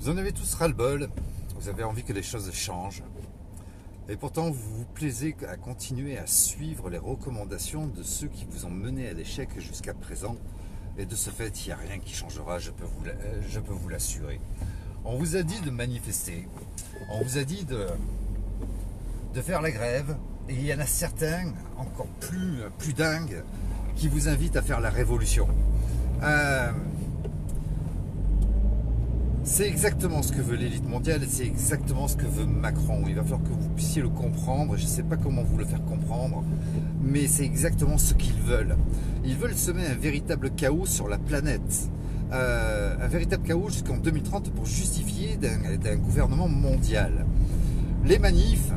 Vous en avez tous ras-le-bol, vous avez envie que les choses changent. Et pourtant, vous vous plaisez à continuer à suivre les recommandations de ceux qui vous ont mené à l'échec jusqu'à présent. Et de ce fait, il n'y a rien qui changera, je peux vous l'assurer. On vous a dit de manifester, on vous a dit de faire la grève, et il y en a certains, encore plus dingues, qui vous invitent à faire la révolution. C'est exactement ce que veut l'élite mondiale et c'est exactement ce que veut Macron. Il va falloir que vous puissiez le comprendre. Je ne sais pas comment vous le faire comprendre, mais c'est exactement ce qu'ils veulent. Ils veulent semer un véritable chaos sur la planète. Un véritable chaos jusqu'en 2030 pour justifier d'un gouvernement mondial. Les manifs,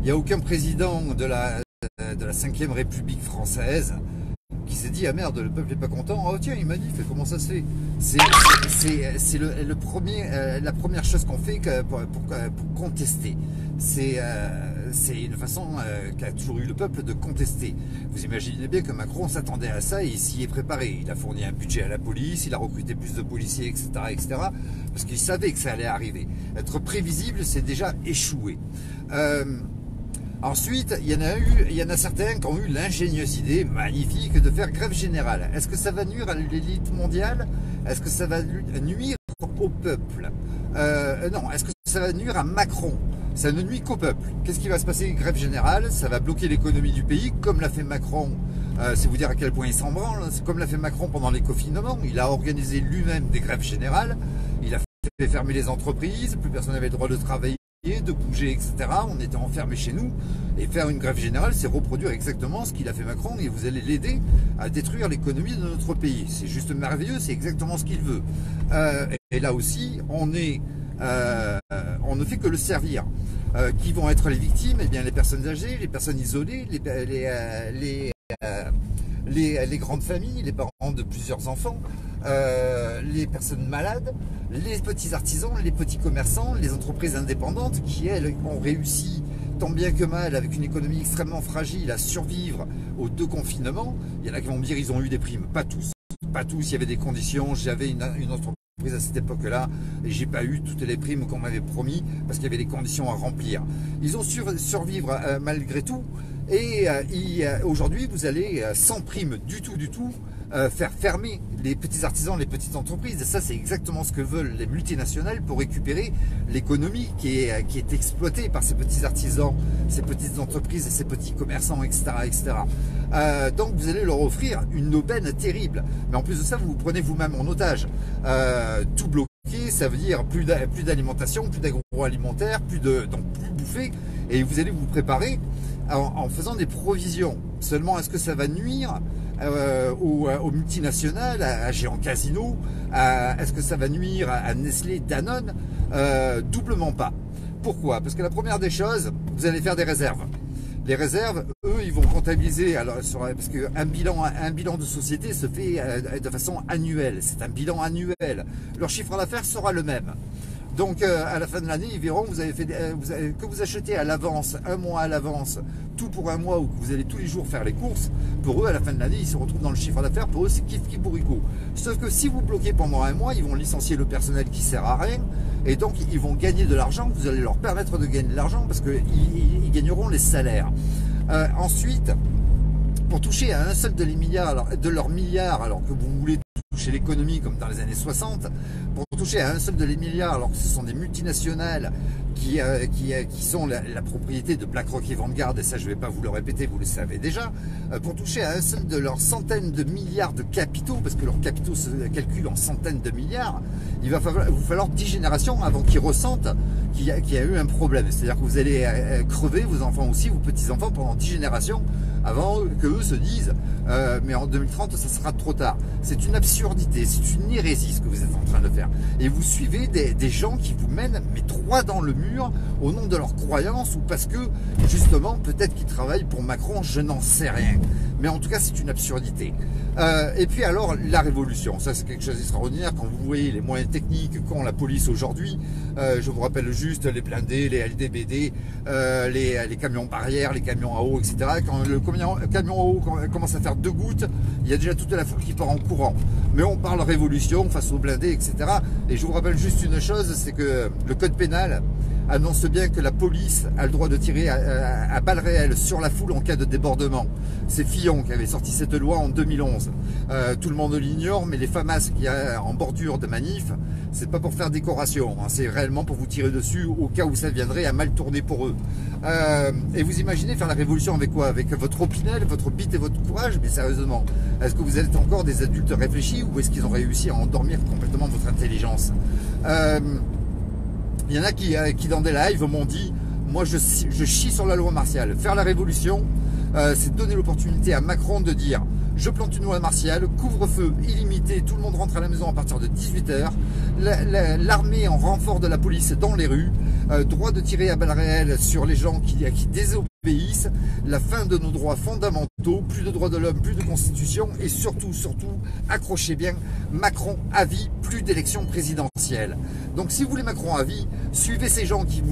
il n'y a aucun président de la 5e République française qui s'est dit ah merde, le peuple n'est pas content, oh tiens il manif, comment ça se fait? C'est la première chose qu'on fait pour contester. C'est une façon qu'a toujours eu le peuple de contester. Vous imaginez bien que Macron s'attendait à ça et il s'y est préparé. Il a fourni un budget à la police, il a recruté plus de policiers, etc. parce qu'il savait que ça allait arriver. Être prévisible, c'est déjà échouer. Ensuite, il y en a certains qui ont eu l'ingénieuse idée magnifique de faire grève générale. Est-ce que ça va nuire à l'élite mondiale? Est-ce que ça va nuire au peuple? Non, est-ce que ça va nuire à Macron? Ça ne nuit qu'au peuple. Qu'est-ce qui va se passer? Grève générale, ça va bloquer l'économie du pays, comme l'a fait Macron. C'est vous dire à quel point il s'en branle. C'est comme l'a fait Macron pendant les confinements. Il a organisé lui-même des grèves générales. Il a fait fermer les entreprises. Plus personne n'avait le droit de travailler, de bouger, etc. On était enfermés chez nous. Et faire une grève générale, c'est reproduire exactement ce qu'il a fait Macron et vous allez l'aider à détruire l'économie de notre pays. C'est juste merveilleux, c'est exactement ce qu'il veut. Et là aussi, on ne fait que le servir. Qui vont être les victimes? Eh bien, les personnes âgées, les personnes isolées, les grandes familles, les parents de plusieurs enfants, les personnes malades, les petits artisans, les petits commerçants, les entreprises indépendantes qui, elles, ont réussi tant bien que mal avec une économie extrêmement fragile à survivre aux 2 confinements. Il y en a qui vont me dire ils ont eu des primes, pas tous. Pas tous, il y avait des conditions. J'avais une entreprise à cette époque-là et j'ai pas eu toutes les primes qu'on m'avait promis parce qu'il y avait des conditions à remplir. Ils ont su survivre malgré tout et aujourd'hui vous allez sans prime du tout faire fermer les petits artisans, les petites entreprises. Et ça, c'est exactement ce que veulent les multinationales pour récupérer l'économie qui est exploitée par ces petits artisans, ces petites entreprises et ces petits commerçants, etc. Donc, vous allez leur offrir une aubaine terrible. Mais en plus de ça, vous vous prenez vous-même en otage. Tout bloqué, ça veut dire plus d'alimentation, plus d'agroalimentaire, donc plus bouffer. Et vous allez vous préparer en faisant des provisions. Seulement, est-ce que ça va nuire aux multinationales, à Géant Casino? Est-ce que ça va nuire à Nestlé, Danone? Doublement pas. Pourquoi? Parce que la première des choses, vous allez faire des réserves. Les réserves, eux, ils vont comptabiliser, parce qu'un bilan de société se fait de façon annuelle. C'est un bilan annuel. Leur chiffre d'affaires sera le même. Donc à la fin de l'année, ils verront que vous achetez à l'avance, un mois à l'avance, tout pour un mois ou que vous allez tous les jours faire les courses. Pour eux, à la fin de l'année, ils se retrouvent dans le chiffre d'affaires. Pour eux, c'est kiff bourricot. Sauf que si vous bloquez pendant un mois, ils vont licencier le personnel qui sert à rien. Et donc, ils vont gagner de l'argent. Vous allez leur permettre de gagner de l'argent parce qu'ils gagneront les salaires. Ensuite, pour toucher à un seul de leurs milliards, alors que vous voulez toucher l'économie comme dans les années 60, pour toucher à un seul de les milliards, alors que ce sont des multinationales qui sont la propriété de BlackRock et Vanguard, et ça je ne vais pas vous le répéter, vous le savez déjà, pour toucher à un seul de leurs centaines de milliards de capitaux, parce que leurs capitaux se calculent en centaines de milliards, il va vous falloir 10 générations avant qu'ils ressentent qu'il y a eu un problème. C'est-à-dire que vous allez crever, vos enfants aussi, vos petits-enfants, pendant 10 générations, avant qu'eux se disent mais en 2030 ça sera trop tard. C'est une absurdité, c'est une hérésie ce que vous êtes en train de faire. Et vous suivez des gens qui vous mènent mais droit dans le mur au nom de leurs croyances ou parce que justement peut-être qu'ils travaillent pour Macron, je n'en sais rien. Mais en tout cas c'est une absurdité. Et puis alors, la révolution, ça c'est quelque chose d'extraordinaire quand vous voyez les moyens techniques qu'ont la police aujourd'hui. Je vous rappelle juste les blindés, les LDBD, les camions barrières, les camions à eau, etc. Quand le camion à eau commence à faire 2 gouttes, il y a déjà toute la foule qui part en courant. Mais on parle révolution face aux blindés, etc. Et je vous rappelle juste une chose, c'est que le code pénal annonce bien que la police a le droit de tirer à balles réelles sur la foule en cas de débordement. C'est Fillon qui avait sorti cette loi en 2011. Tout le monde l'ignore, mais les FAMAS qu'il y a en bordure de manif, c'est pas pour faire décoration, hein, c'est réellement pour vous tirer dessus au cas où ça viendrait à mal tourner pour eux. Et vous imaginez faire la révolution avec quoi? Avec votre opinel, votre bite et votre courage? Mais sérieusement, est-ce que vous êtes encore des adultes réfléchis ou est-ce qu'ils ont réussi à endormir complètement votre intelligence? Il y en a qui dans des lives m'ont dit, moi je chie sur la loi martiale. Faire la révolution, c'est donner l'opportunité à Macron de dire, je plante une loi martiale, couvre-feu illimité, tout le monde rentre à la maison à partir de 18 h, l'armée en renfort de la police dans les rues, droit de tirer à balles réelles sur les gens qui désobéissent, la fin de nos droits fondamentaux, plus de droits de l'homme, plus de constitution et surtout, accrochez bien, Macron à vie, plus d'élections présidentielles. Donc si vous voulez Macron à vie, suivez ces gens qui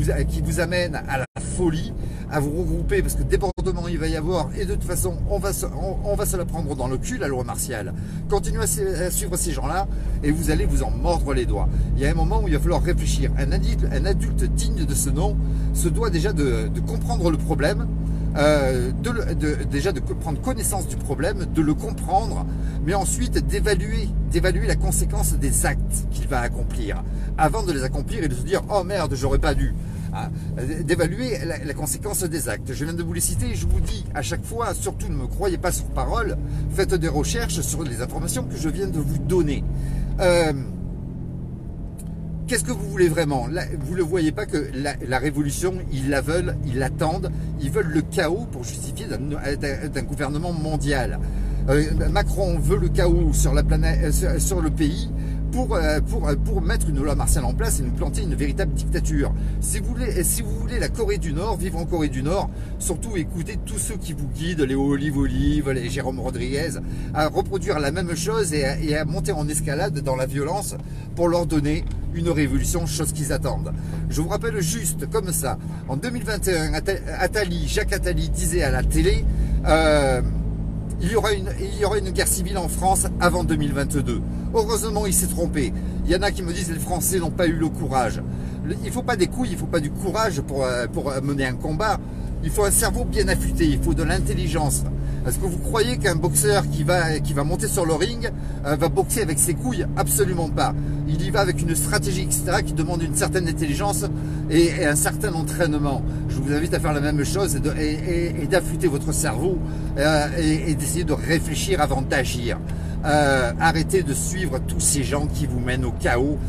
vous amènent à la folie, à vous regrouper parce que débordement il va y avoir et de toute façon on va se la prendre dans le cul la loi martiale. Continuez à suivre ces gens-là et vous allez vous en mordre les doigts. Il y a un moment où il va falloir réfléchir. Un adulte digne de ce nom se doit déjà de comprendre le problème, déjà de prendre connaissance du problème, de le comprendre, mais ensuite d'évaluer la conséquence des actes qu'il va accomplir, avant de les accomplir et de se dire « Oh merde, j'aurais pas dû ». D'évaluer la conséquence des actes. Je viens de vous les citer et je vous dis à chaque fois, surtout ne me croyez pas sur parole, faites des recherches sur les informations que je viens de vous donner. Qu'est-ce que vous voulez vraiment? Vous ne voyez pas que la révolution, ils la veulent, ils l'attendent, ils veulent le chaos pour justifier d'un gouvernement mondial. Macron veut le chaos sur la planète, sur le pays, pour mettre une loi martiale en place et nous planter une véritable dictature. Si vous voulez la Corée du Nord, vivre en Corée du Nord, surtout écoutez tous ceux qui vous guident, les Olive, les Jérôme Rodriguez, à reproduire la même chose et à monter en escalade dans la violence pour leur donner une révolution, chose qu'ils attendent. Je vous rappelle juste comme ça, en 2021, Jacques Attali disait à la télé il y aura une guerre civile en France avant 2022. Heureusement, il s'est trompé. Il y en a qui me disent que les Français n'ont pas eu le courage. Il ne faut pas des couilles, il ne faut pas du courage pour mener un combat. Il faut un cerveau bien affûté, il faut de l'intelligence. Est-ce que vous croyez qu'un boxeur qui va monter sur le ring va boxer avec ses couilles? Absolument pas. Il y va avec une stratégie, etc., qui demande une certaine intelligence et un certain entraînement. Je vous invite à faire la même chose et d'affûter votre cerveau et d'essayer de réfléchir avant d'agir. Arrêtez de suivre tous ces gens qui vous mènent au chaos.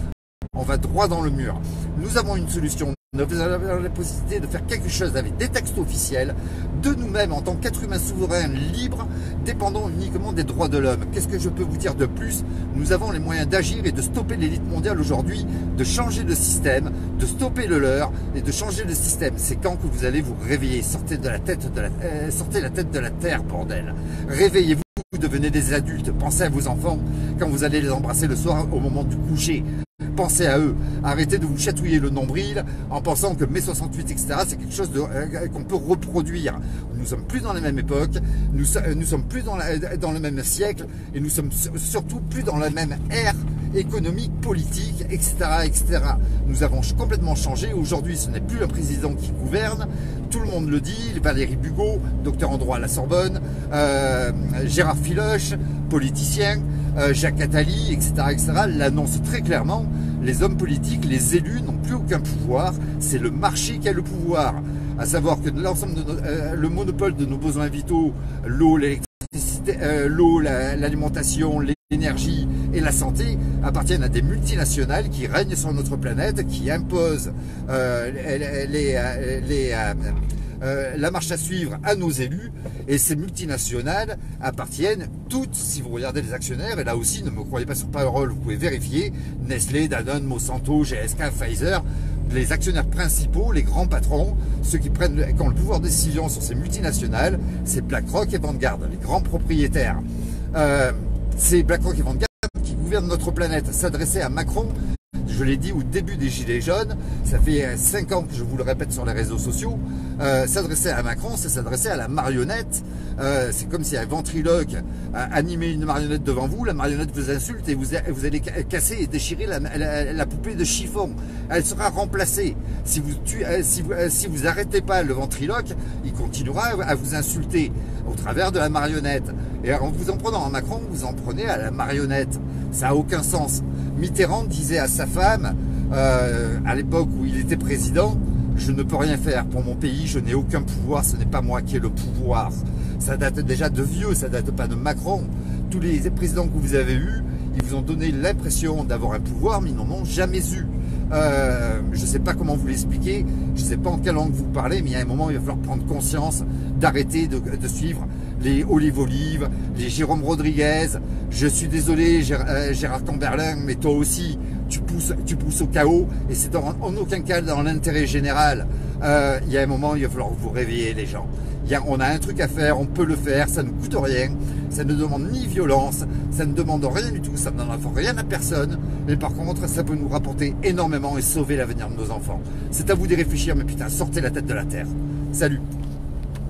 On va droit dans le mur. Nous avons une solution. Nous avons la possibilité de faire quelque chose avec des textes officiels, de nous-mêmes en tant qu'êtres humains souverains, libres, dépendant uniquement des droits de l'homme. Qu'est-ce que je peux vous dire de plus? Nous avons les moyens d'agir et de stopper l'élite mondiale aujourd'hui, de changer le système, de stopper le leur et de changer le système. C'est quand que vous allez vous réveiller. Sortez la tête de la terre, bordel. Réveillez-vous. Vous devenez des adultes, pensez à vos enfants quand vous allez les embrasser le soir au moment du coucher. Pensez à eux, arrêtez de vous chatouiller le nombril en pensant que mai 68, etc. c'est quelque chose qu'on peut reproduire. Nous sommes plus dans la même époque, nous sommes plus dans le même siècle et nous sommes surtout plus dans la même ère économique, politique, etc., etc. Nous avons complètement changé. Aujourd'hui, ce n'est plus un président qui gouverne. Tout le monde le dit. Valérie Bugeaud, docteur en droit à la Sorbonne, Gérard Filoche, politicien, Jacques Attali, etc., etc. l'annoncent très clairement. Les hommes politiques, les élus n'ont plus aucun pouvoir. C'est le marché qui a le pouvoir. À savoir que l'ensemble de le monopole de nos besoins vitaux, l'eau, l'électricité, l'alimentation, l'énergie et la santé appartiennent à des multinationales qui règnent sur notre planète, qui imposent la marche à suivre à nos élus, et ces multinationales appartiennent toutes, si vous regardez les actionnaires, et là aussi ne me croyez pas sur parole, vous pouvez vérifier, Nestlé, Danone, Monsanto, GSK, Pfizer, les actionnaires principaux, les grands patrons, ceux qui ont le pouvoir de décision sur ces multinationales, c'est BlackRock et Vanguard, les grands propriétaires. C'est BlackRock et Vanguard qui gouvernent notre planète. S'adresser à Macron, je l'ai dit au début des Gilets jaunes, ça fait 5 ans que je vous le répète sur les réseaux sociaux, s'adresser à Macron, c'est s'adresser à la marionnette. C'est comme si un ventriloque animait une marionnette devant vous, la marionnette vous insulte et vous allez casser et déchirer la poupée de chiffon. Elle sera remplacée. Si vous arrêtez pas le ventriloque, il continuera à vous insulter au travers de la marionnette. Et en vous en prenant à Macron, vous en prenez à la marionnette. Ça n'a aucun sens. Mitterrand disait à sa femme, à l'époque où il était président, je ne peux rien faire pour mon pays, je n'ai aucun pouvoir, ce n'est pas moi qui ai le pouvoir. Ça date déjà de vieux, ça date pas de Macron. Tous les présidents que vous avez eus, ils vous ont donné l'impression d'avoir un pouvoir, mais ils n'en ont jamais eu. Je ne sais pas comment vous l'expliquer, je ne sais pas en quelle langue vous parlez, mais il y a un moment, il va falloir prendre conscience d'arrêter de suivre les Olive, les Jérôme Rodriguez. Je suis désolé, Gérard Camberlin, mais toi aussi, tu pousses au chaos, et c'est en aucun cas dans l'intérêt général. Il y a un moment, il va falloir vous réveiller, les gens. On a un truc à faire, on peut le faire, ça ne coûte rien, ça ne demande ni violence, ça ne demande rien du tout, ça ne demande rien à personne, mais par contre, ça peut nous rapporter énormément et sauver l'avenir de nos enfants. C'est à vous d'y réfléchir, mais putain, sortez la tête de la terre. Salut!